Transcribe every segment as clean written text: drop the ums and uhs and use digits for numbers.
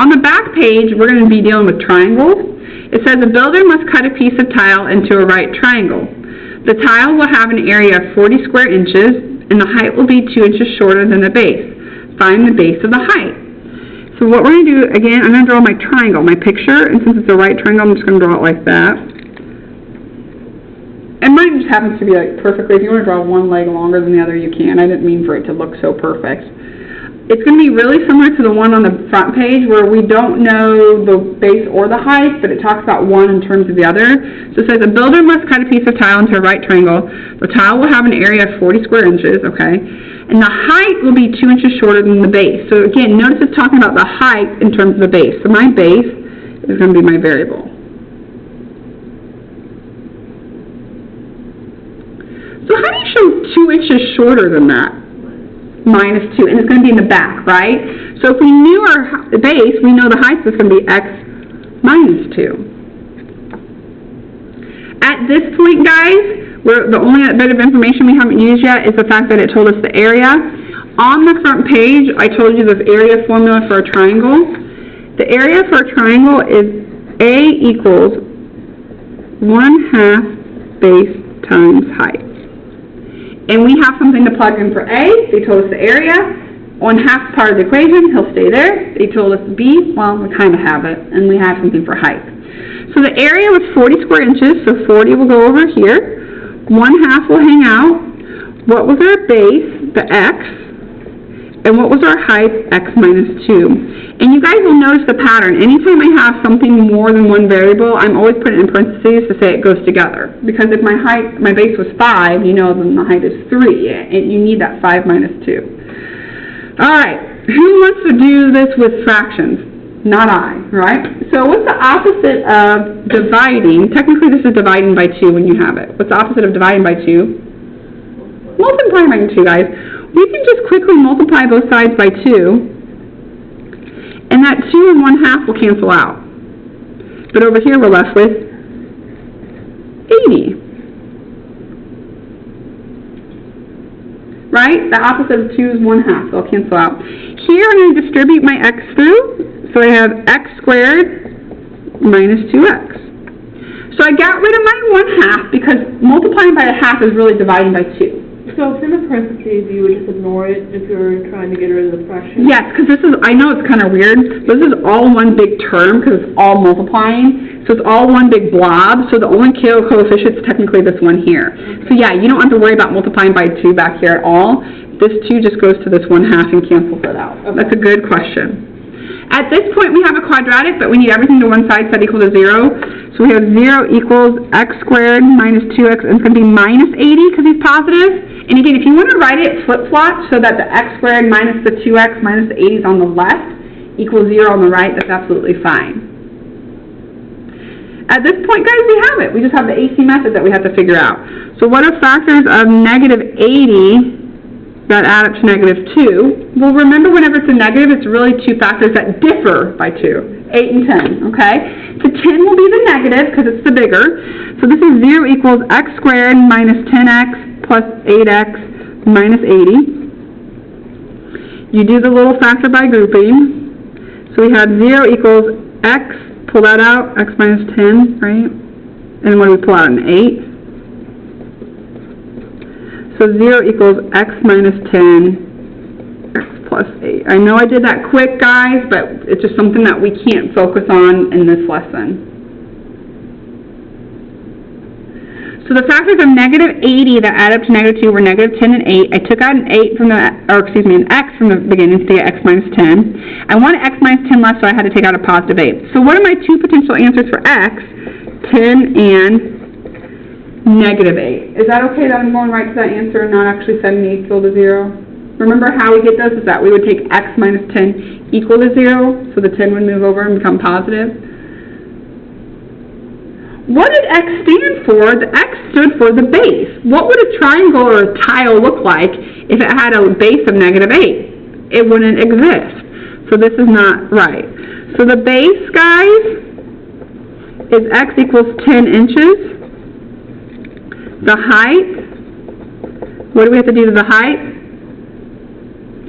On the back page, we're going to be dealing with triangles. It says a builder must cut a piece of tile into a right triangle. The tile will have an area of 40 square inches, and the height will be 2 inches shorter than the base. Find the base of the height. So what we're going to do, again, I'm going to draw my triangle, my picture, and since it's a right triangle, I'm just going to draw it like that. And mine just happens to be like perfectly. If you want to draw one leg longer than the other, you can. I didn't mean for it to look so perfect. It's going to be really similar to the one on the front page where we don't know the base or the height, but it talks about one in terms of the other. So it says a builder must cut a piece of tile into a right triangle. The tile will have an area of 40 square inches, okay? And the height will be 2 inches shorter than the base. So again, notice it's talking about the height in terms of the base. So my base is going to be my variable. So how do you show 2 inches shorter than that? -2, and it's going to be in the back, right? So if we knew our base, we know the height is going to be x minus 2. At this point, guys, the only bit of information we haven't used yet is the fact that it told us the area. On the front page, I told you the area formula for a triangle. The area for a triangle is A equals 1/2 base times height. And we have something to plug in for A. They told us the area. 1/2 part of the equation, he'll stay there. They told us B, well, we kind of have it, and we have something for height. So the area was 40 square inches, so 40 will go over here. 1/2 will hang out. What was our base? The x. And what was our height? X minus 2. And you guys will notice the pattern. Anytime I have something more than one variable, I'm always putting it in parentheses to say it goes together. Because if my base was 5, you know then the height is 3. And you need that 5 minus 2. All right. Who wants to do this with fractions? Not I, right? So what's the opposite of dividing? Technically, this is dividing by 2 when you have it. What's the opposite of dividing by 2? Multiplying by 2, guys. We can just quickly multiply both sides by 2. And that 2 and 1/2 will cancel out. But over here we're left with 80. Right? The opposite of 2 is 1/2. They'll cancel out. Here I'm going to distribute my x through. So I have x squared minus 2x. So I got rid of my 1/2 because multiplying by 1/2 is really dividing by 2. So if in the parentheses you would just ignore it if you're trying to get rid of the fraction? Yes, because this is, I know it's kind of weird, but this is all one big term because it's all multiplying. So it's all one big blob, so the only coefficient is technically this one here. Okay. So yeah, you don't have to worry about multiplying by 2 back here at all. This 2 just goes to this 1/2 and cancels it out. Okay. That's a good question. At this point we have a quadratic, but we need everything to one side set equal to 0. So we have 0 equals x squared minus 2x, and it's going to be minus 80 because he's positive. And again, if you want to write it flip-flop so that the x squared minus the 2x minus the 80 is on the left equals 0 on the right, that's absolutely fine. At this point, guys, we have it. We just have the AC method that we have to figure out. So what are factors of negative 80 that add up to negative 2? Well, remember whenever it's a negative, it's really two factors that differ by 2, 8 and 10, okay? So 10 will be the negative because it's the bigger. So this is 0 equals x squared minus 10x plus 8x minus 80. You do the little factor by grouping. So we have 0 equals x, pull that out, x minus 10, right? And what do we pull out? An 8. So 0 equals x minus 10, x plus 8. I know I did that quick, guys, but it's just something that we can't focus on in this lesson. So the factors of negative 80 that add up to negative 2 were negative 10 and 8. I took out an 8 from an x from the beginning to get x minus 10. I wanted x minus 10 left, so I had to take out a positive 8. So what are my two potential answers for x? 10 and negative 8. Is that okay that I'm going right to that answer and not actually setting the equal to 0? Remember how we get this is that we would take x minus 10 equal to 0, so the 10 would move over and become positive. What did x stand for? The x stood for the base. What would a triangle or a tile look like if it had a base of negative 8? It wouldn't exist. So this is not right. So the base, guys, is x equals 10 inches. The height, what do we have to do to the height?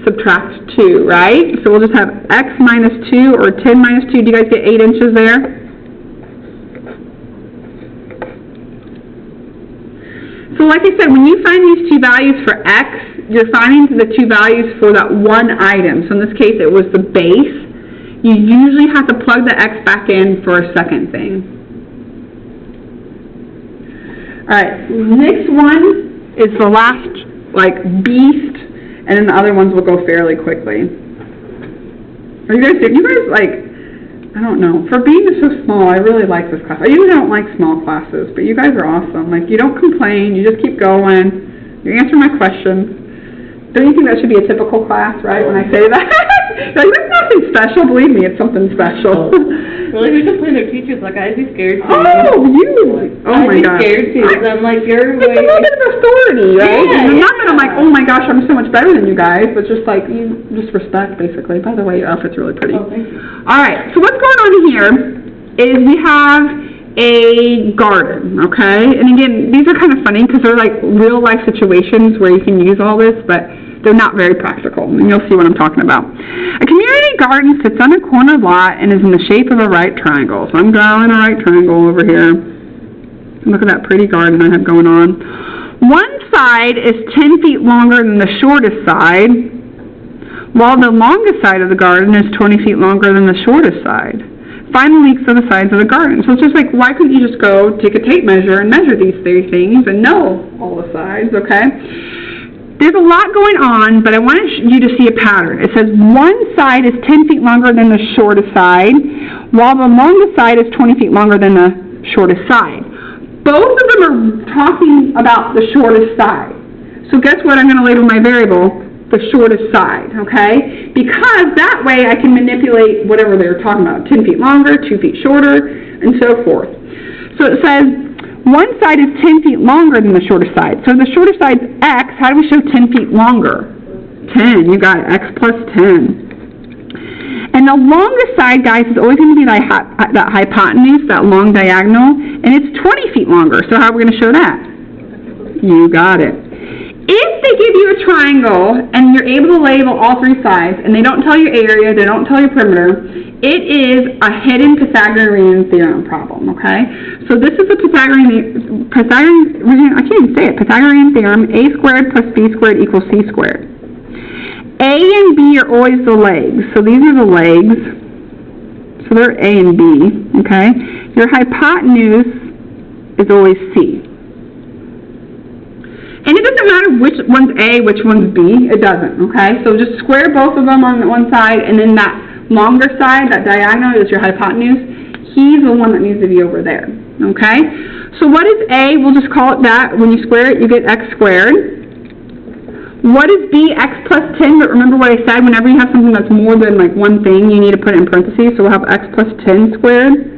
subtract 2, right? So we'll just have x minus 2 or 10 minus 2. Do you guys get 8 inches there? So like I said, when you find these two values for x, you're finding the two values for that one item. So in this case, it was the base. You usually have to plug the x back in for a second thing. Alright, next one is the last, beast, and then the other ones will go fairly quickly. Are you guys, I don't know, for being so small, I really like this class. I usually don't like small classes, but you guys are awesome. You don't complain, you just keep going, you answer my questions. Don't you think that should be a typical class, right, when I say that? There's nothing special, believe me, it's something special. Really, we complain to teachers, I'd be scared too. Oh my I'd gosh. be scared too, because I'm you're It's a little bit of authority, right? Yeah, Not that I'm oh my gosh, I'm so much better than you guys, but just you just respect, basically. By the way, your outfit's really pretty. Oh, thank you. Alright, so what's going on here is we have a garden, okay? And again, these are kind of funny because they're real life situations where you can use all this, but they're not very practical, and you'll see what I'm talking about. A community garden sits on a corner lot and is in the shape of a right triangle. So I'm drawing a right triangle over here. Look at that pretty garden I have going on. One side is 10 feet longer than the shortest side, while the longest side of the garden is 20 feet longer than the shortest side. Find the lengths of the sides of the garden. So it's just why couldn't you just go take a tape measure and measure these three things and know all the sides, okay? There's a lot going on, but I want you to see a pattern. It says one side is 10 feet longer than the shortest side, while the longest side is 20 feet longer than the shortest side. Both of them are talking about the shortest side. So guess what I'm going to label my variable? The shortest side, okay? Because that way I can manipulate whatever they're talking about. 10 feet longer, 2 feet shorter, and so forth. So it says one side is 10 feet longer than the shortest side. So the shortest side's x. How do we show 10 feet longer? 10. You got it. X plus 10. And the longest side, guys, is always going to be that hypotenuse, that long diagonal, and it's 20 feet longer. So how are we going to show that? You got it. If they give you a triangle and you're able to label all three sides, and they don't tell you area, they don't tell you perimeter, it is a hidden Pythagorean theorem problem, okay? So this is a Pythagorean theorem, a squared plus b squared equals c squared. A and b are always the legs, so these are the legs, so they're a and b, okay? Your hypotenuse is always c. And it doesn't matter which one's A, which one's B, it doesn't, okay? So just square both of them on one side, and then that longer side, that diagonal is your hypotenuse, he's the one that needs to be over there, okay? So what is A? We'll just call it that. When you square it, you get x squared. What is B? X plus 10, but remember what I said, whenever you have something that's more than one thing, you need to put it in parentheses, so we'll have x plus 10 squared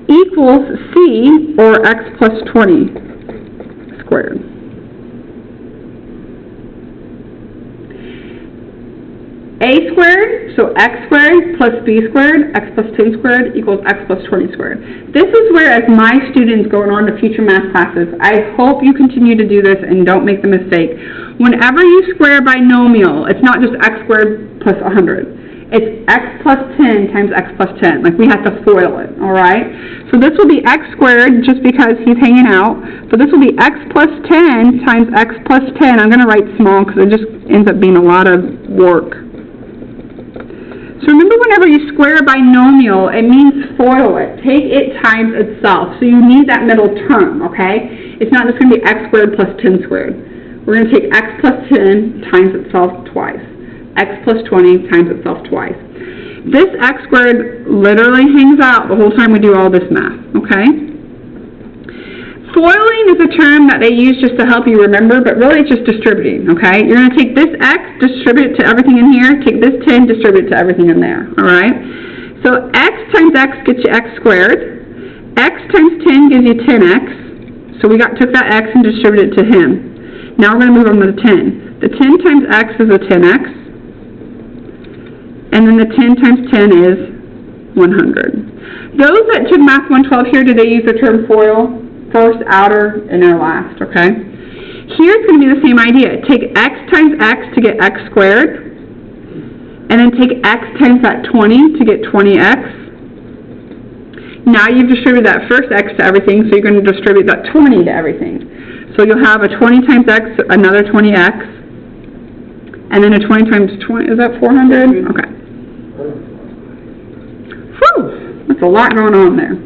equals C, or x plus 20 squared. A squared, so x squared plus b squared, x plus 10 squared equals x plus 20 squared. This is where, as my students going on to future math classes, I hope you continue to do this and don't make the mistake. Whenever you square binomial, it's not just x squared plus 100. It's x plus 10 times x plus 10. We have to FOIL it, all right? So this will be x squared just because he's hanging out. So this will be x plus 10 times x plus 10. I'm going to write small because it just ends up being a lot of work. So remember, whenever you square a binomial, it means FOIL it. Take it times itself. So you need that middle term, okay? It's not just going to be x squared plus 10 squared. We're going to take x plus 10 times itself twice. X plus 20 times itself twice. This x squared literally hangs out the whole time we do all this math, okay? Foiling is a term that they use just to help you remember, but really it's just distributing, okay? You're going to take this x, distribute it to everything in here, take this 10, distribute it to everything in there, all right? So x times x gets you x squared. X times 10 gives you 10x. So we took that x and distributed it to him. Now we're going to move on to the 10. The 10 times x is a 10x. And then the 10 times 10 is 100. Those that took Math 112 here, did they use the term FOIL? First, outer, inner, last, okay? Here it's going to be the same idea. Take x times x to get x squared. and then take x times that 20 to get 20x. Now you've distributed that first x to everything, so you're going to distribute that 20 to everything. So you'll have a 20 times x, another 20x, and then a 20 times 20, is that 400? Okay. Whew, that's a lot going on there.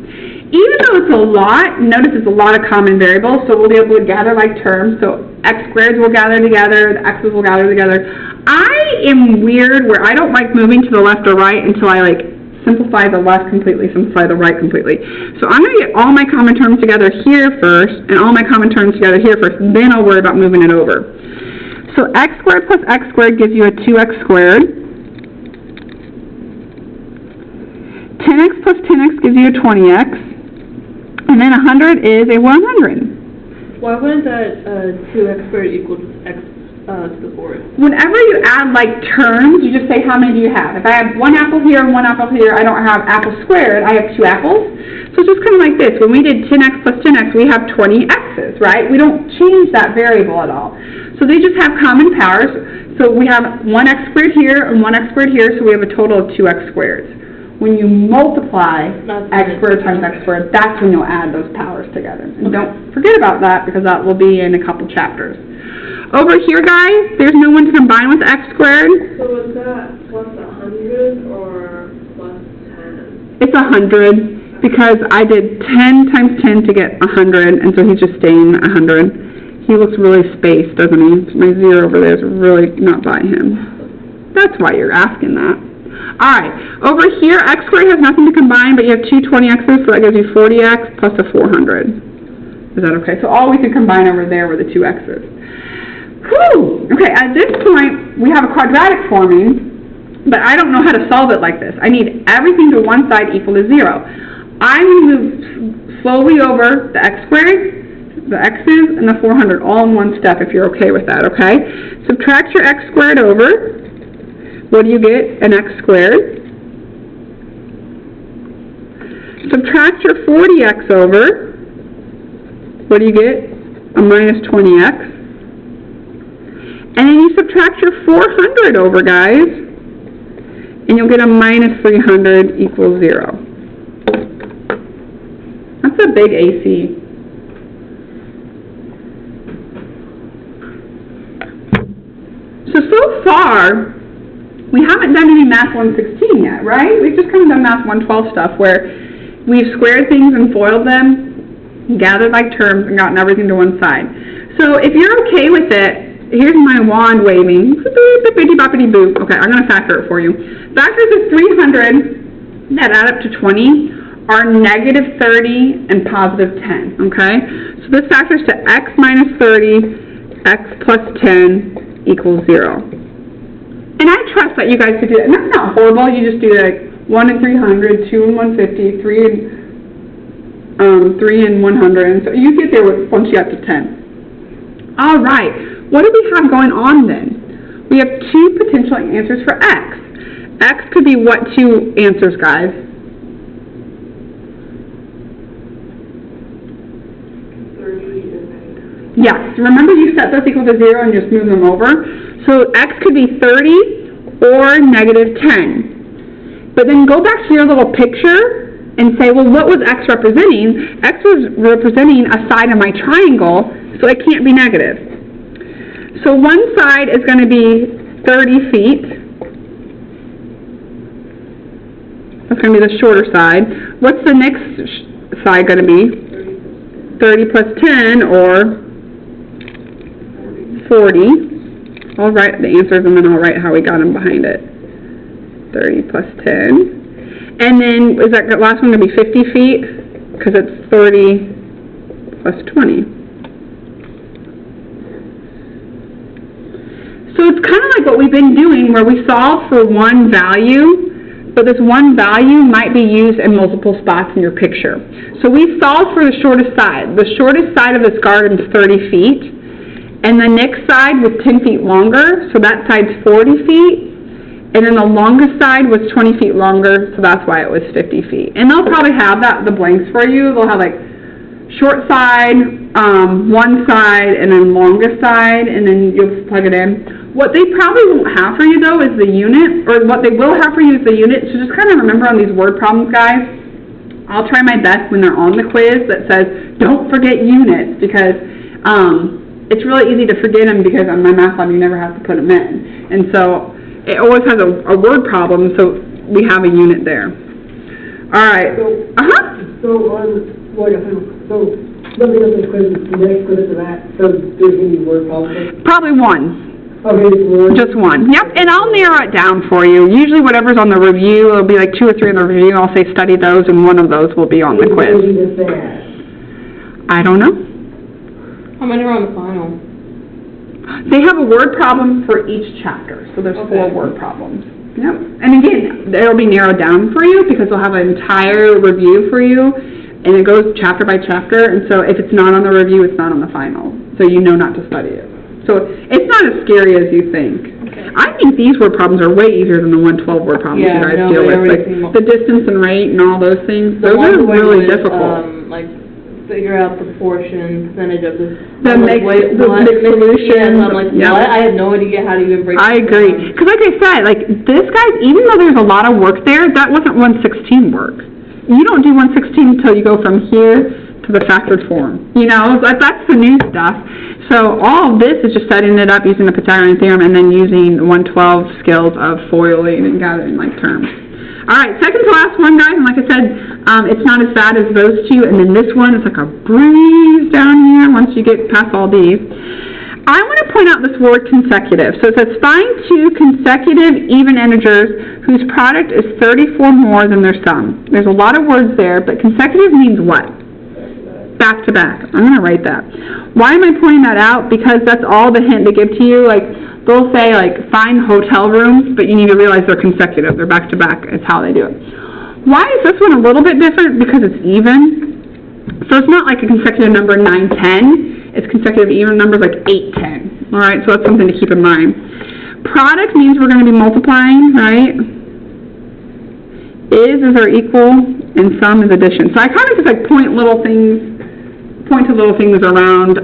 Even though it's a lot, notice it's a lot of common variables, so we'll be able to gather like terms. So x squareds will gather together, the x's will gather together. I am weird where I don't like moving to the left or right until I like simplify the left completely, simplify the right completely. So I'm going to get all my common terms together here first, and all my common terms together here first, then I'll worry about moving it over. So x squared plus x squared gives you a 2x squared. 10x plus 10x gives you a 20x. And then 100 is a 100. Why wouldn't that 2x squared equal just x to the fourth? Whenever you add like terms, you just say how many do you have. If I have one apple here and one apple here, I don't have apple squared, I have 2 apples. So it's just kind of like this. When we did 10x plus 10x, we have 20 x's, right? We don't change that variable at all. So they just have common powers. So we have 1x squared here and 1x squared here, so we have a total of 2x squareds. When you multiply x squared times x squared, that's when you'll add those powers together. And don't forget about that, because that will be in a couple chapters. Over here, guys, there's no one to combine with x squared. So is that plus 100 or plus 10? It's 100, because I did 10 times 10 to get 100, and so he's just staying 100. He looks really spaced, doesn't he? My 0 over there is really not by him. That's why you're asking that. Alright, over here, x squared has nothing to combine, but you have two 20x's, so that gives you 40x plus a 400. Is that okay? So all we can combine over there were the two x's. Whew! Okay, at this point, we have a quadratic forming, but I don't know how to solve it like this. I need everything to one side equal to 0. I'm going to move slowly over the x squared, the x's, and the 400 all in one step if you're okay with that, okay? Subtract your x squared over. What do you get? An x squared. Subtract your 40x over. What do you get? A minus 20x. And then you subtract your 400 over, guys, and you'll get a minus 300 equals 0. That's a big AC. So far, we haven't done any Math 116 yet, right? We've just kind of done Math 112 stuff where we've squared things and FOILed them, gathered like terms, and gotten everything to one side. So if you're okay with it, here's my wand waving. Boop. Okay, I'm going to factor it for you. Factors of 300 that add up to 20 are negative 30 and positive 10, okay? So this factors to x minus 30, x plus 10 equals 0. And I trust that you guys could do that. And that's not horrible. You just do like 1 in 300, 2 in 150, 3 in 100. And so you get there once you get to 10. All right. What do we have going on then? We have two potential answers for x. X could be what two answers, guys? Yes. Remember you set those equal to 0 and just move them over? So x could be 30 or negative 10. But then go back to your little picture and say, well, what was x representing? X was representing a side of my triangle, so it can't be negative. So one side is going to be 30 feet. That's going to be the shorter side. What's the next side going to be? 30 plus 10, or 40. I'll write the answers and then I'll write how we got them behind it. 30 plus 10. And then, is that last one going to be 50 feet? Because it's 30 plus 20. So it's kind of like what we've been doing where we solve for one value, but this one value might be used in multiple spots in your picture. So we solved for the shortest side. The shortest side of this garden is 30 feet. And the next side was 10 feet longer, so that side's 40 feet. And then the longest side was 20 feet longer, so that's why it was 50 feet. And they'll probably have the blanks for you. They'll have like short side, one side, and then longest side, and then you'll plug it in. What they probably won't have for you, though, is the unit, or what they will have for you is the unit. So just kind of remember on these word problems, guys, I'll try my best when they're on the quiz that says, don't forget units, because it's really easy to forget them because on my math lab you never have to put them in. And so it always has a word problem, so we have a unit there. All right. So on, so let me know the quiz, the next quiz of that, so there's going to be word problems? Probably one. Okay, Just one. Yep, and I'll narrow it down for you. Usually whatever's on the review, it'll be like 2 or 3 on the review. I'll say study those, and one of those will be on the quiz. I don't know. How many are on the final? They have a word problem for each chapter, so there's 4 word problems. Yep. And again, it'll be narrowed down for you because they'll have an entire review for you, and it goes chapter by chapter, and so if it's not on the review, it's not on the final. So you know not to study it. So it's not as scary as you think. Okay. I think these word problems are way easier than the 112 word problems you guys deal with. Like the distance and rate and all those things, those are really difficult. Like figure out the portion, percentage of this. The mixed solutions. I'm like, what? I had no idea how to even break it I agree. down. Because like I said, like this guy's, even though there's a lot of work there, that wasn't 116 work. You don't do 116 until you go from here to the factored form. You know, that's the new stuff. So all of this is just setting it up using the Pythagorean theorem and then using 112 skills of foiling and gathering like terms. All right, second to last one, guys, and like I said, it's not as bad as those 2, and then this one is like a breeze down here once you get past all these. I want to point out this word consecutive. So it says, find 2 consecutive even integers whose product is 34 more than their sum. There's a lot of words there, but consecutive means what? Back to back. I'm going to write that. Why am I pointing that out? Because that's all the hint they give to you. Like, they'll say, like, find hotel rooms, but you need to realize they're consecutive. They're back to back. It's how they do it. Why is this one a little bit different? Because it's even. So it's not like a consecutive number 9, 10. It's consecutive even numbers like 8, 10. All right, so that's something to keep in mind. Product means we're going to be multiplying, right? Is our equal, and sum is addition. So I kind of just like point to little things around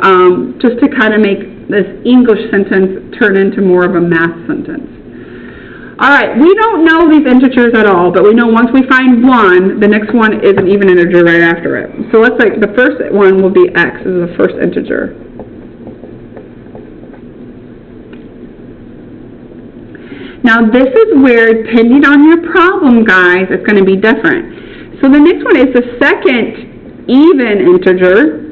just to kind of make this English sentence turn into more of a math sentence. All right, we don't know these integers at all, but we know once we find one, the next one is an even integer right after it. So let's like the first one will be x is the first integer. Now this is where, depending on your problem, guys, it's going to be different. So the next one is the second even integer.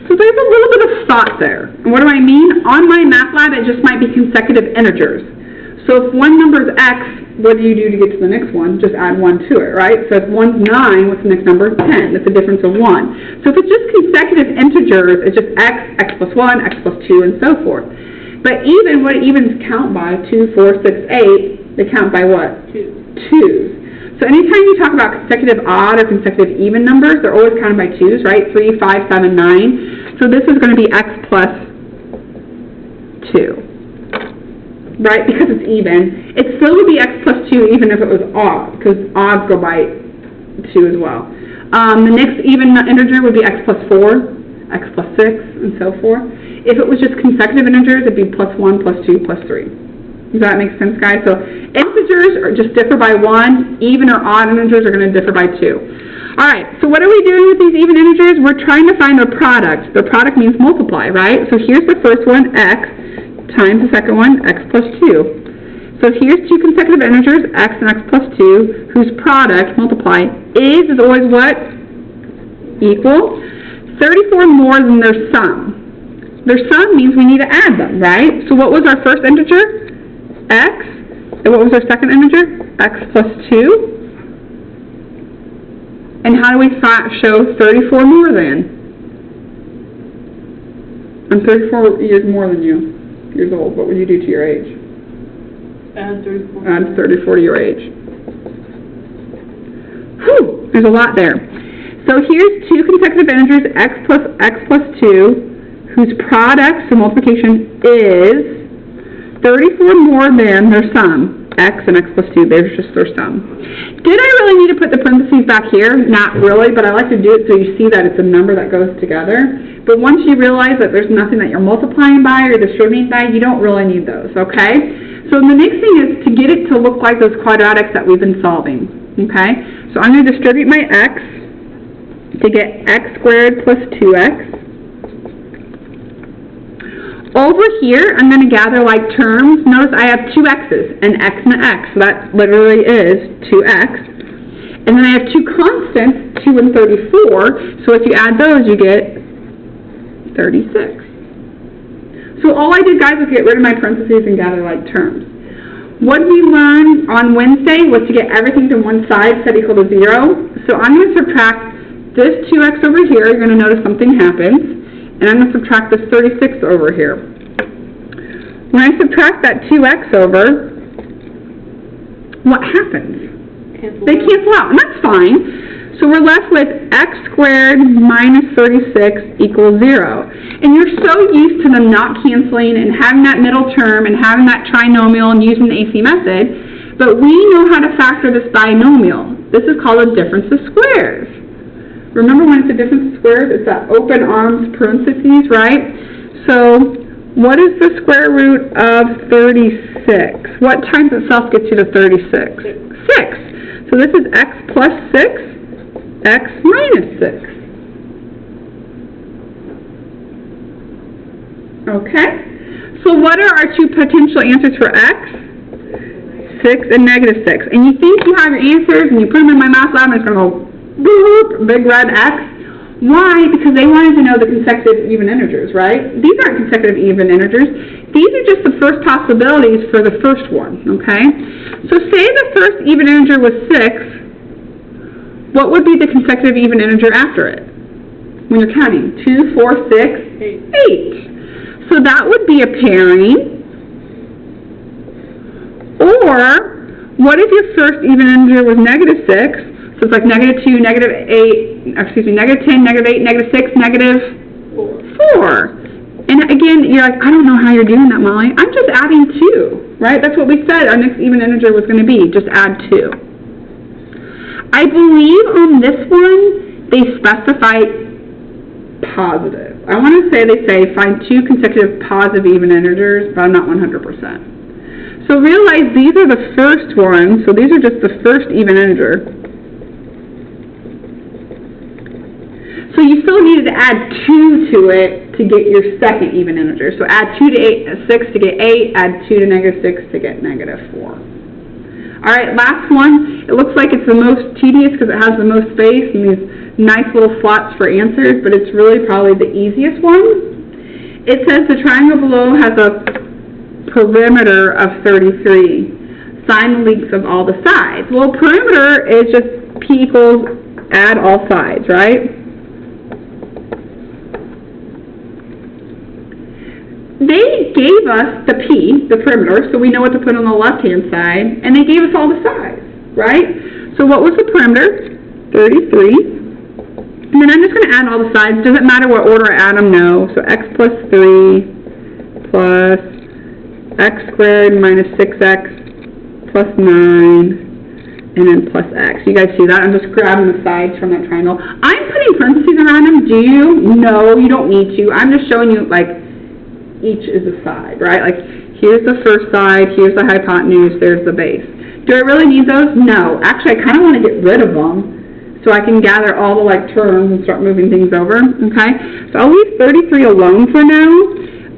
So there's a little bit of thought there. And what do I mean? On my math lab, it just might be consecutive integers. So if one number is x, what do you do to get to the next one? Just add 1 to it, right? So if 1's 9, what's the next number? 10. That's a difference of 1. So if it's just consecutive integers, it's just x, x plus 1, x plus 2, and so forth. But even, what do evens count by? 2, 4, 6, 8. They count by what? 2's. So anytime you talk about consecutive odd or consecutive even numbers, they're always counted by 2's, right? 3, 5, 7, 9. So this is going to be x plus 2, right? Because it's even. It still would be x plus 2 even if it was odd, because odds go by 2 as well. The next even integer would be x plus 4, x plus 6, and so forth. If it was just consecutive integers, it'd be plus 1, plus 2, plus 3. Does that make sense, guys? So integers are just differ by 1. Even or odd integers are going to differ by 2. All right, so what are we doing with these even integers? We're trying to find their product. Their product means multiply, right? So here's the first one, x, times the second one, x plus 2. So here's 2 consecutive integers, x and x plus 2, whose product, multiply, is always what? Equal. 34 more than their sum. Their sum means we need to add them, right? So what was our first integer? X. And what was our second integer? X plus 2. And how do we show 34 more than? I'm 34 years more than you, years old. What would you do to your age? Add 34. Add 34 to your age. Whew, there's a lot there. So here's 2 consecutive integers, x plus 2, whose product, so multiplication, is 34 more than their sum, x and x plus 2. There's just their sum. Did I really need to put the parentheses back here? Not really, but I like to do it so you see that it's a number that goes together. But once you realize that there's nothing that you're multiplying by or distributing by, you don't really need those, okay? So the next thing is to get it to look like those quadratics that we've been solving, okay? So I'm going to distribute my x to get x squared plus 2x. Over here, I'm going to gather like terms. Notice I have two x's, an x and an x, so that literally is 2x. And then I have two constants, 2 and 34, so if you add those, you get 36. So all I did, guys, was get rid of my parentheses and gather like terms. What we learned on Wednesday was to get everything to one side set equal to 0. So I'm going to subtract this 2x over here. You're going to notice something happens. And I'm going to subtract this 36 over here. When I subtract that 2x over, what happens? They cancel out, and that's fine. So we're left with x squared minus 36 equals 0. And you're so used to them not canceling and having that middle term and having that trinomial and using the AC method, but we know how to factor this binomial. This is called a difference of squares. Remember when it's a difference of squares? It's that open arms parentheses, right? So what is the square root of 36? What times itself gets you to 36? 6. So this is x plus 6, x minus 6. Okay? So what are our two potential answers for x? 6 and negative 6. And you think you have your answers and you put them in my math lab and it's going to go boop, big red X. Why? Because they wanted to know the consecutive even integers, right? These aren't consecutive even integers. These are just the first possibilities for the first one, okay? So say the first even integer was 6. What would be the consecutive even integer after it? When you're counting. 2, 4, 6, 8. So that would be a pairing. Or, what if your first even integer was negative 6? So it's like negative 2, negative 8, excuse me, negative 10, negative 8, negative 6, negative 4. And again, you're like, I don't know how you're doing that, Molly. I'm just adding 2, right? That's what we said our next even integer was going to be, just add 2. I believe on this one, they specify positive. I want to say they say find 2 consecutive positive even integers, but I'm not 100%. So realize these are the first ones, so these are just the first even integer. So you still needed to add 2 to it to get your second even integer. So add 2 to 6 to get 8, add 2 to negative 6 to get negative 4. Alright, last one. It looks like it's the most tedious because it has the most space and these nice little slots for answers, but it's really probably the easiest one. It says the triangle below has a perimeter of 33. Find the lengths of all the sides. Well, perimeter is just P equals add all sides, right? They gave us the P, the perimeter, so we know what to put on the left-hand side, and they gave us all the sides, right? So what was the perimeter? 33. And then I'm just going to add all the sides. Doesn't matter what order I add them, no. So x plus 3 plus x squared minus 6x plus 9, and then plus x. You guys see that? I'm just grabbing the sides from that triangle. I'm putting parentheses around them. Do you? No, you don't need to. I'm just showing you, like, each is a side, right? Like, here's the first side, here's the hypotenuse, there's the base. Do I really need those? No. Actually, I kind of want to get rid of them so I can gather all the, like, terms and start moving things over, okay? So I'll leave 33 alone for now.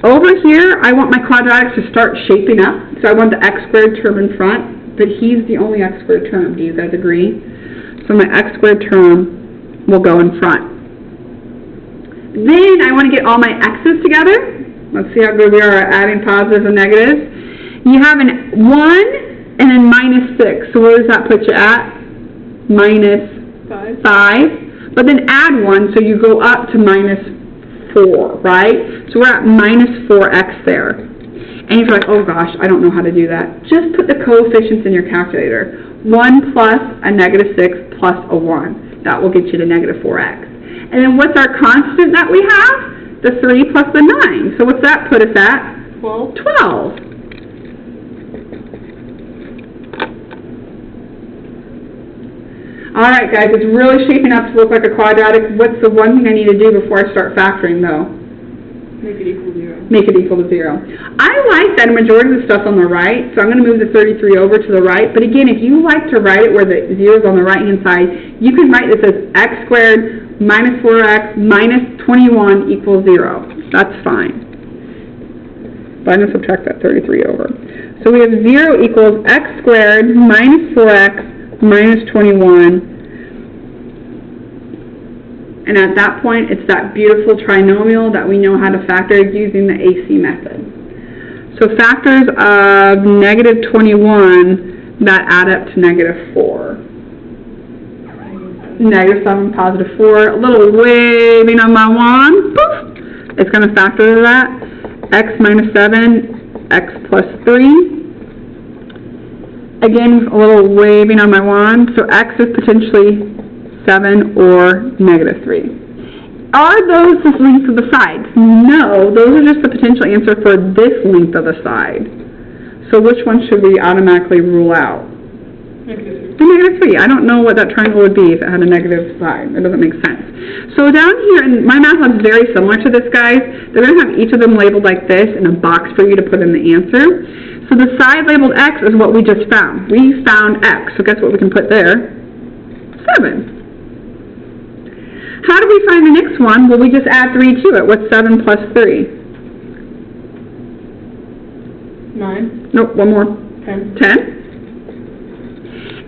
Over here, I want my quadratics to start shaping up. So I want the x squared term in front, but he's the only x squared term. Do you guys agree? So my x squared term will go in front. Then I want to get all my x's together. Let's see how good we are at adding positives and negatives. You have an 1 and then minus 6. So where does that put you at? Minus 5. But then add 1, so you go up to minus 4, right? So we're at minus 4x there. And you're like, oh gosh, I don't know how to do that. Just put the coefficients in your calculator. 1 plus a negative 6 plus a 1. That will get you to negative 4x. And then what's our constant that we have? The 3 plus the 9. So what's that put us at? 12. 12. All right, guys, it's really shaping up to look like a quadratic. What's the one thing I need to do before I start factoring, though? Make it equal 0. Make it equal to 0. I like that a majority of the stuff's on the right, so I'm going to move the 33 over to the right. But again, if you like to write it where the 0 is on the right-hand side, you can write this as x squared minus 4x minus 21 equals 0. That's fine. But I'm going to subtract that 33 over. So we have 0 equals x squared minus 4x minus 21. And at that point, it's that beautiful trinomial that we know how to factor using the AC method. So factors of negative 21 that add up to negative 4. Negative 7, positive 4. A little waving of my wand. Poof! It's going to factor to that. X minus 7, x plus 3. Again, a little waving on my wand. So x is potentially 7 or negative 3. Are those the lengths of the sides? No, those are just the potential answer for this length of the side. So which one should we automatically rule out? Negative 3. The negative 3. I don't know what that triangle would be if it had a negative side. It doesn't make sense. So down here, and my math lab's very similar to this, guys. They're going to have each of them labeled like this in a box for you to put in the answer. So the side labeled x is what we just found. We found x. So guess what we can put there? 7. How do we find the next one? Well, we just add 3 to it. What's 7 plus 3? 9. Nope, one more. 10. 10.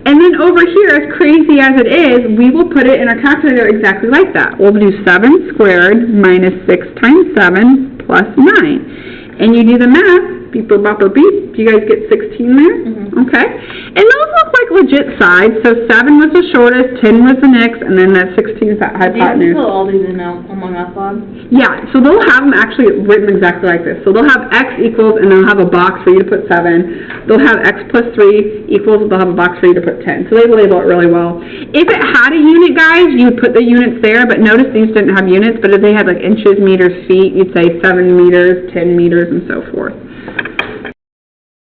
And then over here, as crazy as it is, we will put it in our calculator exactly like that. We'll do 7 squared minus 6 times 7 plus 9. And you do the math, beep, boop, bopper, beep. Do you guys get 16 there? Mm-hmm. Okay. And those look like legit sides. So 7 was the shortest, 10 was the next, and then that 16 is that Do you hypotenuse. fill all these in now on my math lab? Yeah, so they'll have them actually written exactly like this. So they'll have x equals, and they'll have a box for you to put 7. They'll have x plus 3 equals, they'll have a box for you to put 10. So they label it really well. If it had a unit, guys, you would put the units there, but notice these didn't have units, but if they had like inches, meters, feet, you'd say 7 meters, 10 meters, and so forth.